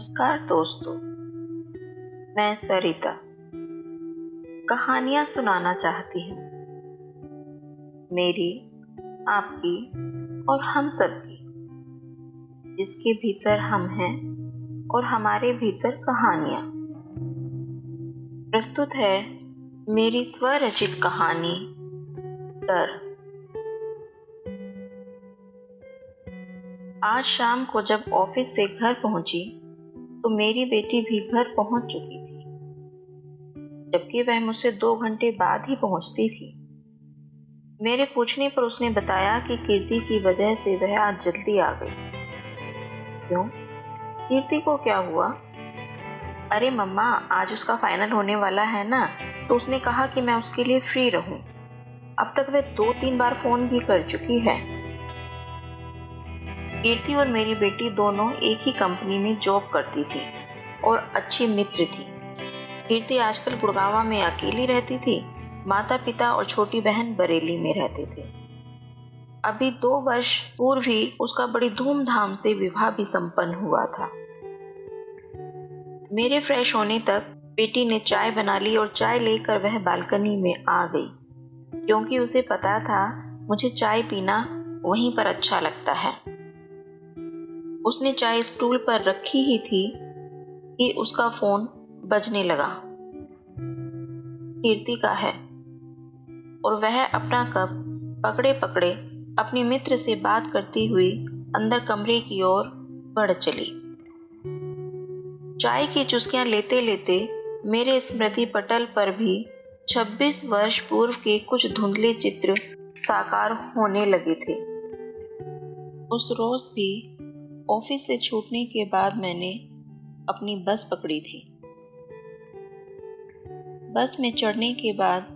नमस्कार दोस्तों, मैं सरिता कहानियाँ सुनाना चाहती हूँ। मेरी, आपकी और हम सबकी, जिसके भीतर हम हैं और हमारे भीतर कहानियाँ। प्रस्तुत है मेरी स्वरचित कहानी डर। आज शाम को जब ऑफिस से घर पहुंची तो मेरी बेटी भी घर पहुंच चुकी थी, जबकि वह मुझसे 2 घंटे बाद ही पहुंचती थी। मेरे पूछने पर उसने बताया कि कीर्ति की वजह से वह आज जल्दी आ गई। क्यों? कीर्ति को क्या हुआ? अरे मम्मा, आज उसका फाइनल होने वाला है ना, तो उसने कहा कि मैं उसके लिए फ्री रहूं। अब तक वह 2-3 बार फोन भी कर चुकी है। कीर्ति और मेरी बेटी दोनों एक ही कंपनी में जॉब करती थी और अच्छी मित्र थी। कीर्ति आजकल गुड़गांव में अकेली रहती थी। माता पिता और छोटी बहन बरेली में रहते थे। अभी 2 वर्ष पूर्व ही उसका बड़ी धूमधाम से विवाह भी संपन्न हुआ था। मेरे फ्रेश होने तक बेटी ने चाय बना ली और चाय लेकर वह बालकनी में आ गई, क्योंकि उसे पता था मुझे चाय पीना वहीं पर अच्छा लगता है। उसने चाय स्टूल पर रखी ही थी कि उसका फोन बजने लगा। कीर्ति का है और वह अपना कप पकड़े पकड़े अपनी मित्र से बात करती हुई अंदर कमरे की ओर बढ़ चली। चाय की चुस्कियां लेते लेते मेरे स्मृति पटल पर भी 26 वर्ष पूर्व के कुछ धुंधले चित्र साकार होने लगे थे। उस रोज भी ऑफिस से छूटने के बाद मैंने अपनी बस पकड़ी थी। बस में चढ़ने के बाद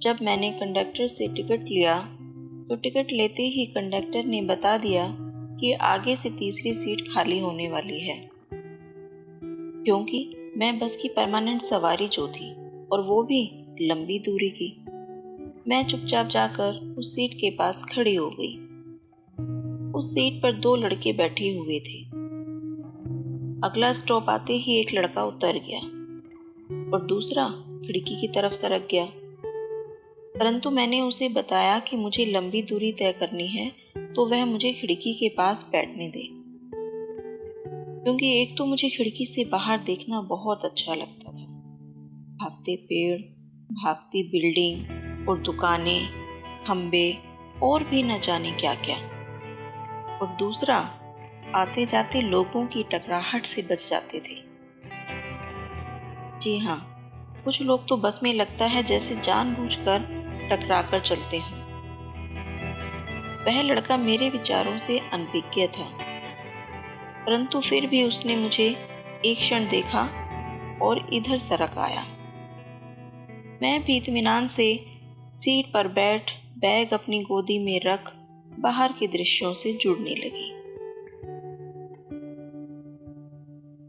जब मैंने कंडक्टर से टिकट लिया तो टिकट लेते ही कंडक्टर ने बता दिया कि आगे से तीसरी सीट खाली होने वाली है, क्योंकि मैं बस की परमानेंट सवारी जो थी और वो भी लंबी दूरी की। मैं चुपचाप जाकर उस सीट के पास खड़ी हो गई। उस सीट पर 2 लड़के बैठे हुए थे। अगला स्टॉप आते ही एक लड़का उतर गया और दूसरा खिड़की की तरफ सरक गया, परंतु मैंने उसे बताया कि मुझे लंबी दूरी तय करनी है तो वह मुझे खिड़की के पास बैठने दे, क्योंकि एक तो मुझे खिड़की से बाहर देखना बहुत अच्छा लगता था। भागते पेड़, भागती बिल्डिंग और दुकानें, खंबे और भी न जाने क्या क्या। और दूसरा, आते जाते लोगों की टकराहट से बच जाते थे। जी हाँ, कुछ लोग तो बस में लगता है जैसे जानबूझकर टकराकर चलते हैं। वह लड़का मेरे विचारों से अनभिज्ञ था, परंतु फिर भी उसने मुझे एक क्षण देखा और इधर सरक आया। मैं भी इत्मीनान से सीट पर बैठ बैग अपनी गोदी में रख बाहर के दृश्यों से जुड़ने लगी।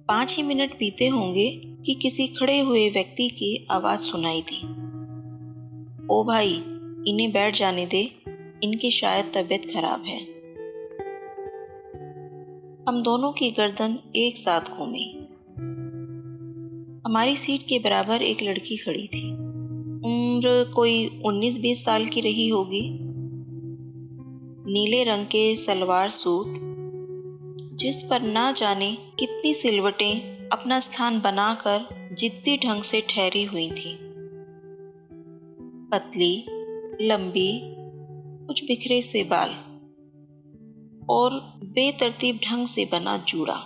5 ही मिनट बीते होंगे कि किसी खड़े हुए व्यक्ति की आवाज सुनाई दी। ओ भाई, इन्हें बैठ जाने दे, इनकी शायद तबीयत खराब है। हम दोनों की गर्दन एक साथ घूमी। हमारी सीट के बराबर एक लड़की खड़ी थी। उम्र कोई 19-20 साल की रही होगी। नीले रंग के सलवार सूट, जिस पर ना जाने कितनी सिलवटें अपना स्थान बनाकर जिद्दी ढंग से ठहरी हुई थी। पतली, लंबी, कुछ बिखरे से बाल और बेतरतीब ढंग से बना जूड़ा।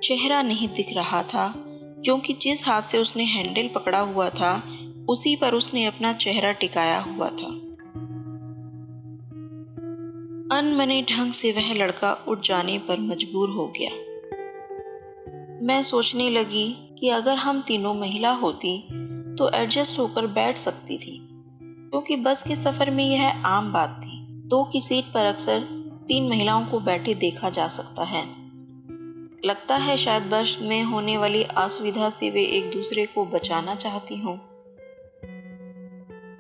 चेहरा नहीं दिख रहा था, क्योंकि जिस हाथ से उसने हैंडल पकड़ा हुआ था उसी पर उसने अपना चेहरा टिकाया हुआ था। अनमने ढंग से वह लड़का उठ जाने पर मजबूर हो गया। मैं सोचने लगी कि अगर हम तीनों महिला होती तो एडजस्ट होकर बैठ सकती थी, क्योंकि बस के सफर में यह आम बात थी। 2 की सीट पर अक्सर 3 महिलाओं को बैठे देखा जा सकता है। लगता है शायद बस में होने वाली असुविधा से वे एक दूसरे को बचाना चाहती हों।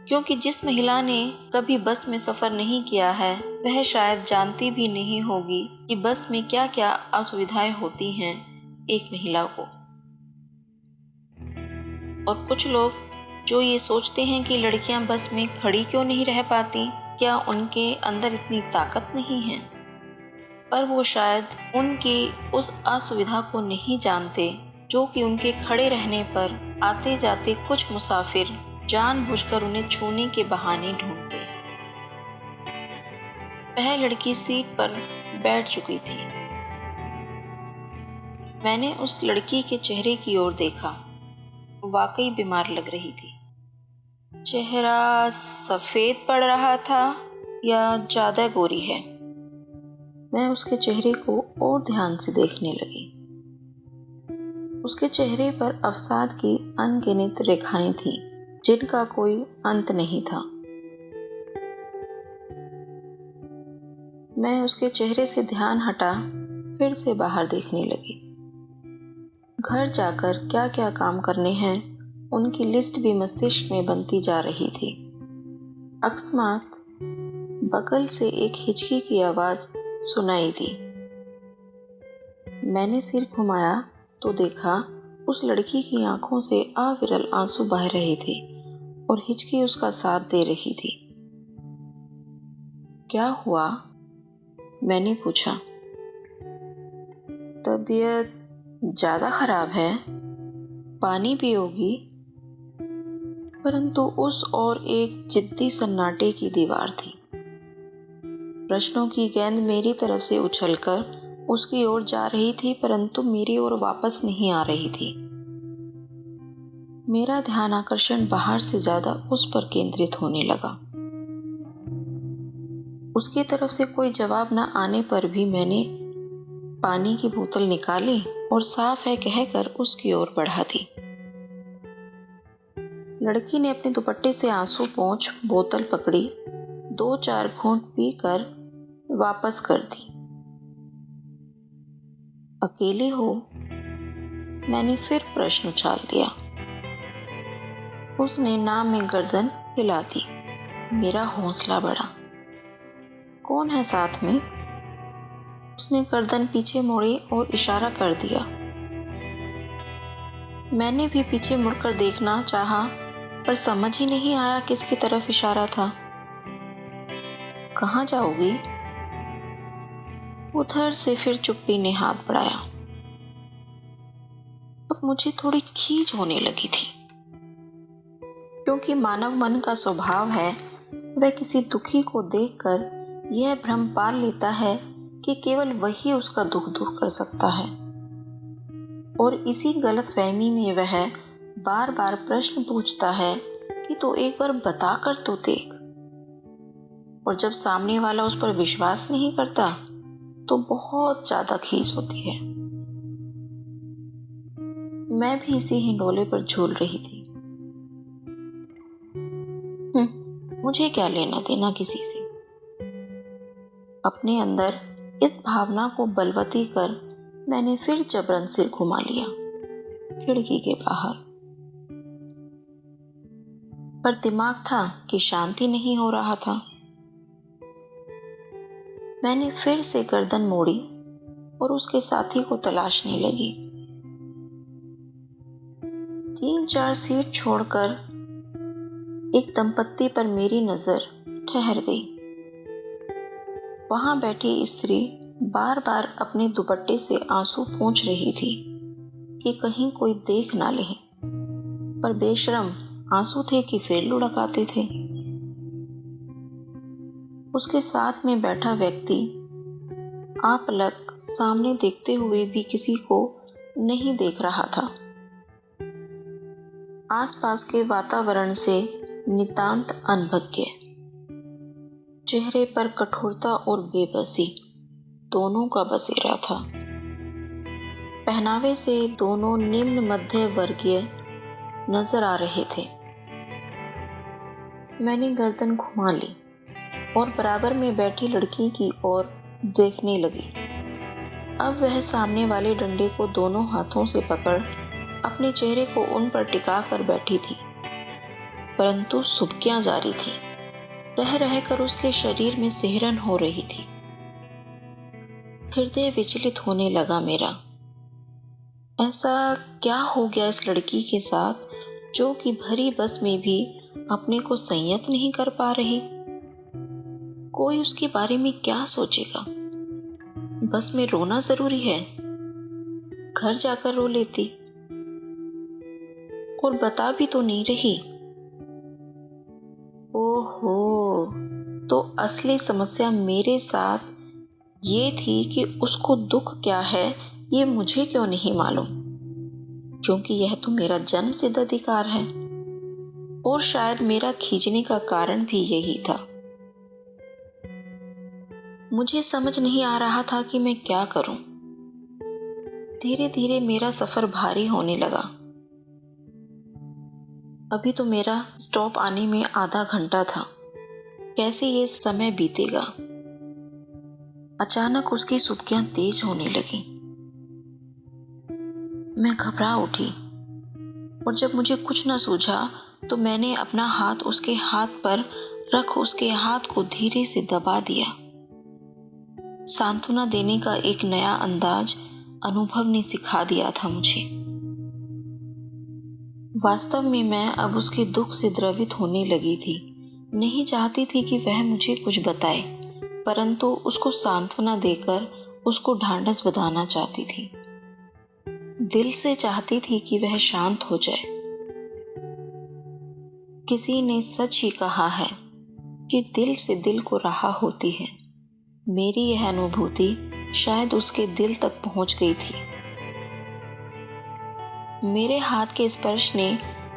क्योंकि जिस महिला ने कभी बस में सफ़र नहीं किया है वह शायद जानती भी नहीं होगी कि बस में क्या क्या असुविधाएं होती हैं एक महिला को। और कुछ लोग जो ये सोचते हैं कि लड़कियां बस में खड़ी क्यों नहीं रह पाती, क्या उनके अंदर इतनी ताकत नहीं है? पर वो शायद उनकी उस असुविधा को नहीं जानते जो कि उनके खड़े रहने पर आते जाते कुछ मुसाफिर जानबूझकर उन्हें छूने के बहाने ढूंढते। वह लड़की सीट पर बैठ चुकी थी। मैंने उस लड़की के चेहरे की ओर देखा। वाकई बीमार लग रही थी। चेहरा सफ़ेद पड़ रहा था या ज़्यादा गोरी है। मैं उसके चेहरे को और ध्यान से देखने लगी। उसके चेहरे पर अवसाद की अनगिनत रेखाएं थीं, जिनका कोई अंत नहीं था। मैं उसके चेहरे से ध्यान हटा फिर से बाहर देखने लगी। घर जाकर क्या क्या काम करने हैं उनकी लिस्ट भी मस्तिष्क में बनती जा रही थी। अकस्मात बगल से एक हिचकी की आवाज़ सुनाई दी। मैंने सिर घुमाया तो देखा उस लड़की की आंखों से अविरल आंसू बह रहे थे और हिचकी उसका साथ दे रही थी। क्या हुआ? मैंने पूछा। तबीयत ज़्यादा खराब है? पानी पियोगी? परंतु उस ओर एक जिद्दी सन्नाटे की दीवार थी। प्रश्नों की गेंद मेरी तरफ से उछलकर उसकी ओर जा रही थी, परंतु मेरी ओर वापस नहीं आ रही थी। मेरा ध्यान आकर्षण बाहर से ज़्यादा उस पर केंद्रित होने लगा। उसकी तरफ से कोई जवाब न आने पर भी मैंने पानी की बोतल निकाली और साफ है कहकर उसकी ओर बढ़ा दी। लड़की ने अपने दुपट्टे से आंसू पोंछ बोतल पकड़ी, 2-4 घूंट पीकर वापस कर दी। अकेले हो? मैंने फिर प्रश्न उछाल दिया। उसने ना में गर्दन हिला दी। मेरा हौसला बढ़ा। कौन है साथ में? उसने गर्दन पीछे मोड़ी और इशारा कर दिया। मैंने भी पीछे मुड़कर देखना चाहा, पर समझ ही नहीं आया किसकी तरफ इशारा था। कहाँ जाओगी? उधर से फिर चुप्पी ने हाथ बढ़ाया। अब मुझे थोड़ी खींच होने लगी थी, क्योंकि मानव मन का स्वभाव है वह किसी दुखी को देखकर यह भ्रम पाल लेता है कि केवल वही उसका दुख दूर कर सकता है, और इसी गलतफहमी में वह बार बार प्रश्न पूछता है कि तो एक बार बता कर तो देख। और जब सामने वाला उस पर विश्वास नहीं करता तो बहुत ज्यादा खींच होती है। मैं भी इसी हिंडोले पर झूल रही थी। मुझे क्या लेना देना किसी से। अपने अंदर इस भावना को बलवती कर मैंने फिर जबरन सिर घुमा लिया खिड़की के बाहर। पर दिमाग था कि शांति नहीं हो रहा था। मैंने फिर से गर्दन मोड़ी और उसके साथी को तलाशने लगी। 3-4 सीट छोड़कर एक दंपत्ति पर मेरी नजर ठहर गई। वहां बैठी स्त्री बार बार अपने दुपट्टे से आंसू पोंछ रही थी कि कहीं कोई देख ना ले, पर बेशरम आंसू थे कि फिर लुढ़काते थे। उसके साथ में बैठा व्यक्ति आपलक सामने देखते हुए भी किसी को नहीं देख रहा था। आसपास के वातावरण से नितांत अनभिज्ञ, चेहरे पर कठोरता और बेबसी दोनों का बसेरा था। पहनावे से दोनों निम्न मध्य वर्गीय नजर आ रहे थे। मैंने गर्दन घुमा ली और बराबर में बैठी लड़की की ओर देखने लगी। अब वह सामने वाले डंडे को दोनों हाथों से पकड़ अपने चेहरे को उन पर टिका कर बैठी थी। परंतु सुबकियां जारी थी। रह रहकर उसके शरीर में सिहरन हो रही थी। हृदय विचलित होने लगा मेरा। ऐसा क्या हो गया इस लड़की के साथ जो कि भरी बस में भी अपने को संयत नहीं कर पा रही। कोई उसके बारे में क्या सोचेगा। बस में रोना जरूरी है, घर जाकर रो लेती। और बता भी तो नहीं रही। ओहो, तो असली समस्या मेरे साथ ये थी कि उसको दुख क्या है ये मुझे क्यों नहीं मालूम, क्योंकि यह तो मेरा जन्म सिद्ध अधिकार है। और शायद मेरा खींचने का कारण भी यही था। मुझे समझ नहीं आ रहा था कि मैं क्या करूं। धीरे धीरे मेरा सफर भारी होने लगा। अभी तो मेरा स्टॉप आने में आधा घंटा था। कैसे ये समय बीतेगा। अचानक उसकी सुबकियां तेज होने लगी। मैं घबरा उठी और जब मुझे कुछ न सूझा तो मैंने अपना हाथ उसके हाथ पर रख उसके हाथ को धीरे से दबा दिया। सांत्वना देने का एक नया अंदाज अनुभव ने सिखा दिया था मुझे। वास्तव में मैं अब उसके दुख से द्रवित होने लगी थी। नहीं चाहती थी कि वह मुझे कुछ बताए, परंतु उसको सांत्वना देकर उसको ढांढस बंधाना चाहती थी। दिल से चाहती थी कि वह शांत हो जाए। किसी ने सच ही कहा है कि दिल से दिल को राह होती है। मेरी यह अनुभूति शायद उसके दिल तक पहुंच गई थी। मेरे हाथ के स्पर्श ने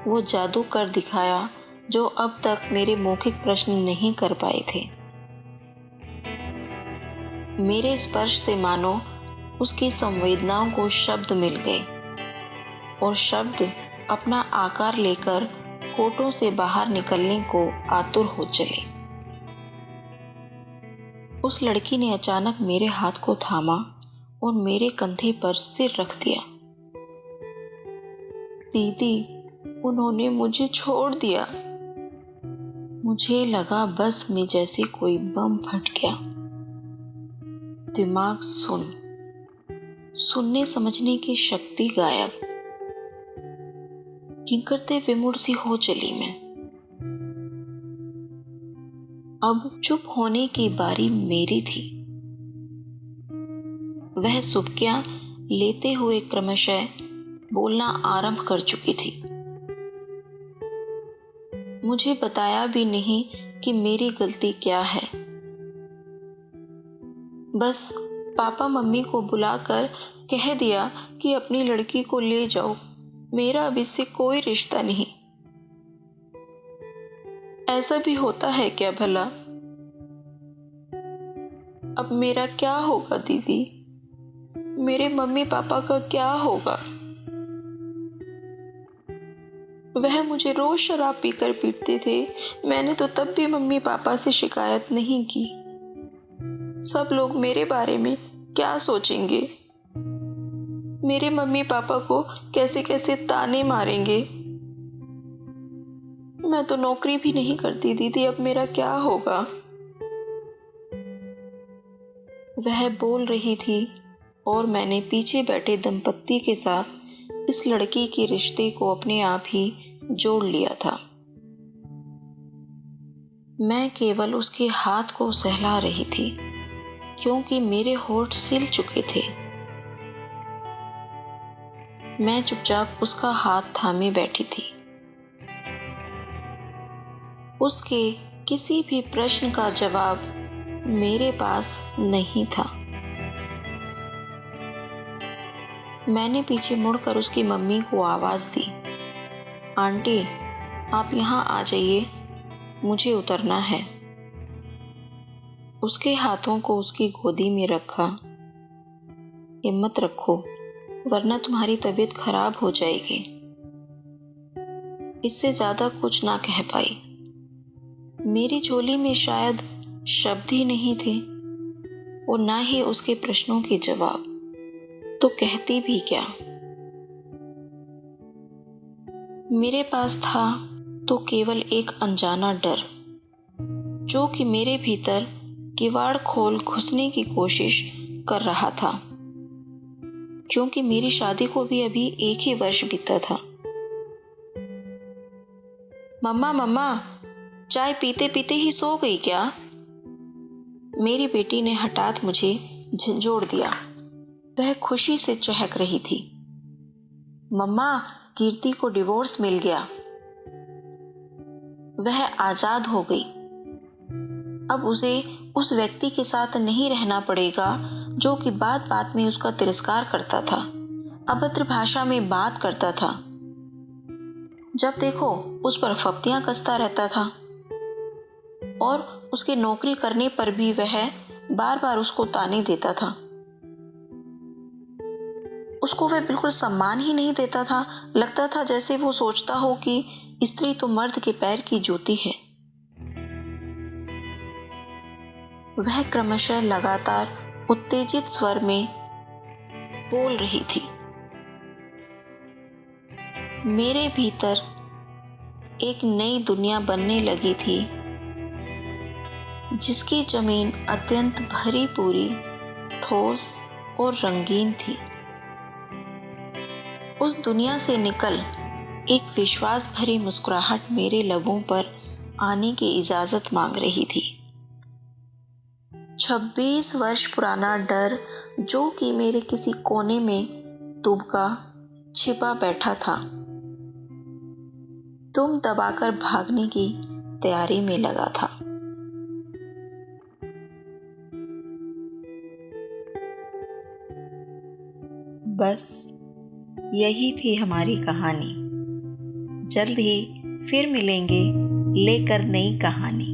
वो जादू कर दिखाया जो अब तक मेरे मौखिक प्रश्न नहीं कर पाए थे। मेरे स्पर्श से मानो उसकी संवेदनाओं को शब्द मिल गए और शब्द अपना आकार लेकर होठों से बाहर निकलने को आतुर हो चले। उस लड़की ने अचानक मेरे हाथ को थामा और मेरे कंधे पर सिर रख दिया। दीदी, उन्होंने मुझे छोड़ दिया। मुझे लगा बस में जैसे कोई बम फट गया। दिमाग सुनने समझने की शक्ति गायब। किंकरते विमुड़ सी हो चली मैं। अब चुप होने की बारी मेरी थी। वह सुबकियां लेते हुए क्रमशः बोलना आरंभ कर चुकी थी। मुझे बताया भी नहीं कि मेरी गलती क्या है। बस पापा मम्मी को बुलाकर कह दिया कि अपनी लड़की को ले जाओ, मेरा अब इससे कोई रिश्ता नहीं। ऐसा भी होता है क्या भला? अब मेरा क्या होगा दीदी? मेरे मम्मी पापा का क्या होगा? वह मुझे रोज शराब पीकर पीटते थे। मैंने तो तब भी मम्मी पापा से शिकायत नहीं की। सब लोग मेरे बारे में क्या सोचेंगे? मेरे मम्मी पापा को कैसे कैसे ताने मारेंगे। मैं तो नौकरी भी नहीं करती दीदी, अब मेरा क्या होगा? वह बोल रही थी और मैंने पीछे बैठे दंपत्ति के साथ इस लड़की के रिश्ते को अपने आप ही जोड़ लिया था। मैं केवल उसके हाथ को सहला रही थी क्योंकि मेरे होठ सिल चुके थे। मैं चुपचाप उसका हाथ थामे बैठी थी। उसके किसी भी प्रश्न का जवाब मेरे पास नहीं था। मैंने पीछे मुड़कर उसकी मम्मी को आवाज दी, आंटी, आप यहाँ आ जाइए, मुझे उतरना है। उसके हाथों को उसकी गोदी में रखा। हिम्मत रखो, वरना तुम्हारी तबीयत खराब हो जाएगी। इससे ज्यादा कुछ ना कह पाई। मेरी झोली में शायद शब्द ही नहीं थे और ना ही उसके प्रश्नों के जवाब। तो कहती भी क्या? मेरे पास था तो केवल एक अनजाना डर, जो कि मेरे भीतर किवाड़ खोल घुसने की कोशिश कर रहा था, क्योंकि मेरी शादी को भी अभी 1 ही वर्ष बीता था। मम्मा मम्मा, चाय पीते पीते ही सो गई क्या? मेरी बेटी ने हठात मुझे झंझोड़ दिया। वह खुशी से चहक रही थी। मम्मा, कीर्ति को डिवोर्स मिल गया। वह आजाद हो गई। अब उसे उस व्यक्ति के साथ नहीं रहना पड़ेगा जो कि बात बात में उसका तिरस्कार करता था, अभद्र भाषा में बात करता था, जब देखो उस पर फप्तियां कसता रहता था, और उसके नौकरी करने पर भी वह बार बार उसको ताने देता था। उसको वह बिल्कुल सम्मान ही नहीं देता था। लगता था जैसे वो सोचता हो कि स्त्री तो मर्द के पैर की जूती है। वह क्रमशः लगातार उत्तेजित स्वर में बोल रही थी। मेरे भीतर एक नई दुनिया बनने लगी थी, जिसकी जमीन अत्यंत भरी पूरी, ठोस और रंगीन थी। उस दुनिया से निकल एक विश्वास भरी मुस्कुराहट मेरे लबों पर आने की इजाजत मांग रही थी। 26 वर्ष पुराना डर, जो कि मेरे किसी कोने में दुबका छिपा बैठा था, दुम दबाकर भागने की तैयारी में लगा था। बस यही थी हमारी कहानी। जल्द ही फिर मिलेंगे लेकर नई कहानी।